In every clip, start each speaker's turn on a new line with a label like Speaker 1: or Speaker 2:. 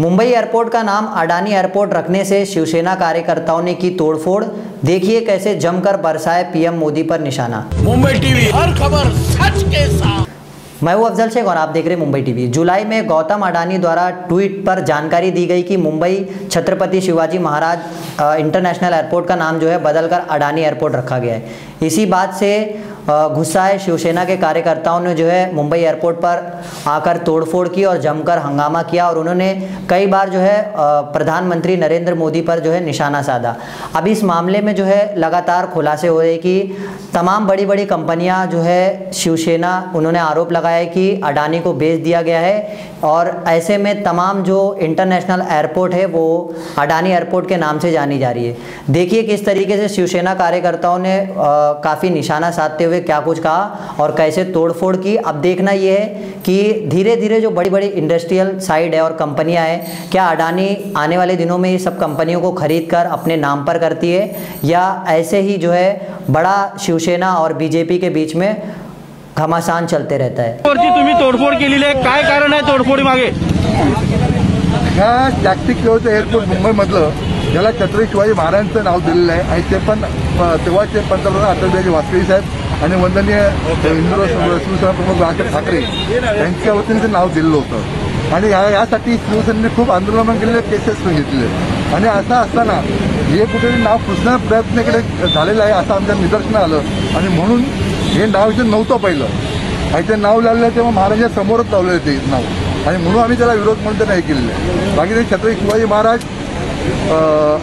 Speaker 1: Mumbai airport का नाम Adani airport रखने से शिवसेना कार्यकर्ताओं ने की तोड़फोड़। देखिए कैसे जमकर बरसाए पीएम मोदी पर निशाना।
Speaker 2: मुंबई टीवी, हर खबर सच के साथ।
Speaker 1: मैं हूं अफजल शेख और आप देख रहे हैं मुंबई टीवी। जुलाई में गौतम अडानी द्वारा ट्वीट पर जानकारी दी गई कि मुंबई छत्रपति शिवाजी महाराज इंटरनेशनल एयरपोर्ट का नाम जो है बदलकर अडानी एयरपोर्ट रखा गया है। इसी बात से गुस्साए शिवसेना के कार्यकर्ताओं ने जो है मुंबई एयरपोर्ट पर आकर तोड़फोड़ की और जमकर हंगामा किया और उन्होंने कई बार जो है प्रधानमंत्री नरेंद्र मोदी पर जो है निशाना साधा। अब इस मामले में जो है लगातार खुलासे हो रहे कि तमाम बड़ी बड़ी कंपनियां जो है शिवसेना उन्होंने आरोप लगाया है कि अडानी को बेच दिया गया है और ऐसे में तमाम जो इंटरनेशनल एयरपोर्ट है वो अडानी एयरपोर्ट के नाम से जानी जा रही है। देखिए किस तरीके से शिवसेना कार्यकर्ताओं ने काफ़ी निशाना साधते हुए क्या कुछ कहा और कैसे तोड़फोड़ की। अब देखना ये है कि धीरे धीरे जो बड़ी बड़ी इंडस्ट्रियल साइड है और कंपनियां हैं, क्या अडानी आने वाले दिनों में ये सब कंपनियों को खरीद कर अपने नाम पर करती है या ऐसे ही जो है बड़ा शिवसेना और बीजेपी के बीच में घमासान चलते रहता है।
Speaker 3: तुम्ही तोडफोड केलेली आहे, काय कारण आहे तोडफोडी मागे?
Speaker 4: ह्या जागतिक लेवलचं एअरपोर्ट मुंबईमधलं ज्याला छत्रपती शिवाजी महाराजांचं नाव दिलेलं आहे आणि ते पण तेव्हाचे पंतप्रधान अटलबिहारी वाजपेयी साहेब आणि वंदनीय शिवसेना प्रमुख बाळासाहेब ठाकरे यांच्या वतीने ते नाव दिलेलं होतं आणि यासाठी शिवसेनेने खूप आंदोलन केलेले, केसेस घेतले आणि असं असताना हे कुठेतरी नाव पुसण्या प्रयत्नाकडे झालेलं आहे असं आमच्या निदर्शनं आलं आणि म्हणून हे नाव इथे नव्हतं पहिलं आणि ते नाव लावलं तेव्हा महाराजांच्या समोरच लावलेलं ते नाव आणि म्हणून आम्ही त्याला विरोध म्हणून नाही केलेला आहे। बाकी ते छत्रपती शिवाजी महाराज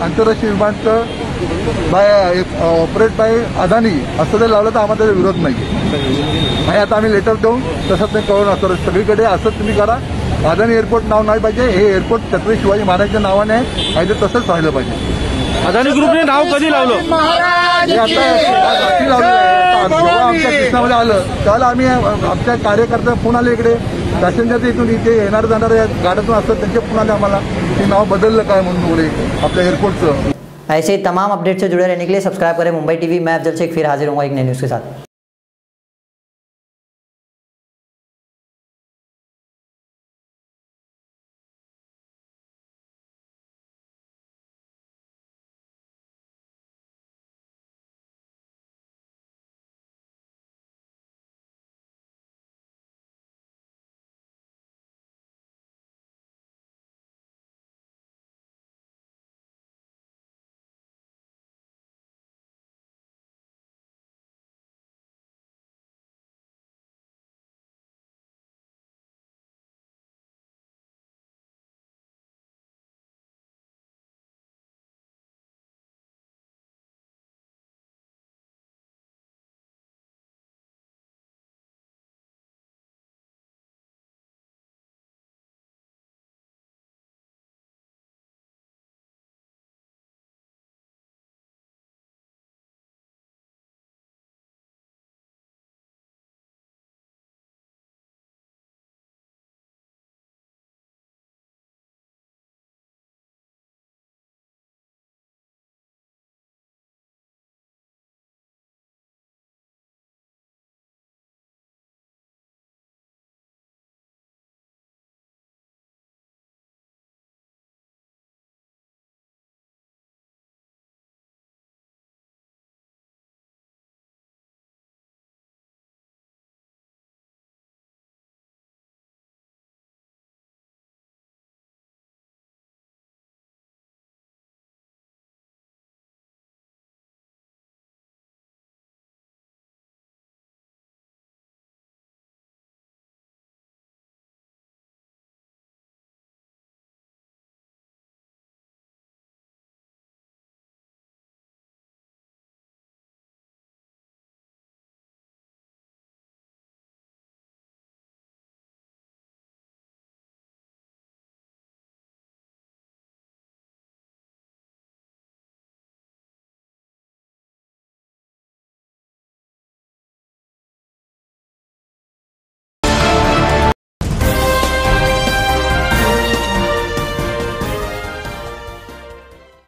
Speaker 4: आंतरराष्ट्रीय विमानतळ ऑपरेट बाय अदानी असं जर लावलं तर आम्हाला त्याचा विरोध नाही आणि आता आम्ही लेटर देऊन तसंच ते कळून असतो सगळीकडे असंच तुम्ही करा, अदानी एअरपोर्ट नाव नाही पाहिजे, हे एअरपोर्ट छत्रपती शिवाजी महाराजांच्या नावाने आहे आणि ते तसंच राहिलं पाहिजे।
Speaker 3: अदानी ग्रुपने नाव कधी लावलं?
Speaker 4: जेव्हा आमच्या कृष्णामध्ये आलं त्याला आम्ही आमच्या कार्यकर्ते फोन आले इकडे पॅसेंजर इथून इथे येणार जाणाऱ्या गाड्यातून असतात त्यांचे फोन आले आम्हाला ते नाव बदललं काय म्हणून बोले आपल्या एयरपोर्टचं।
Speaker 1: ऐसे ही तमाम अपडेट से जुड़े रहने के लिए सब्सक्राइब करें मुंबई टीवी। मैं अफजल शेख फिर हाजिर हूँ एक नई न्यूज़ के साथ।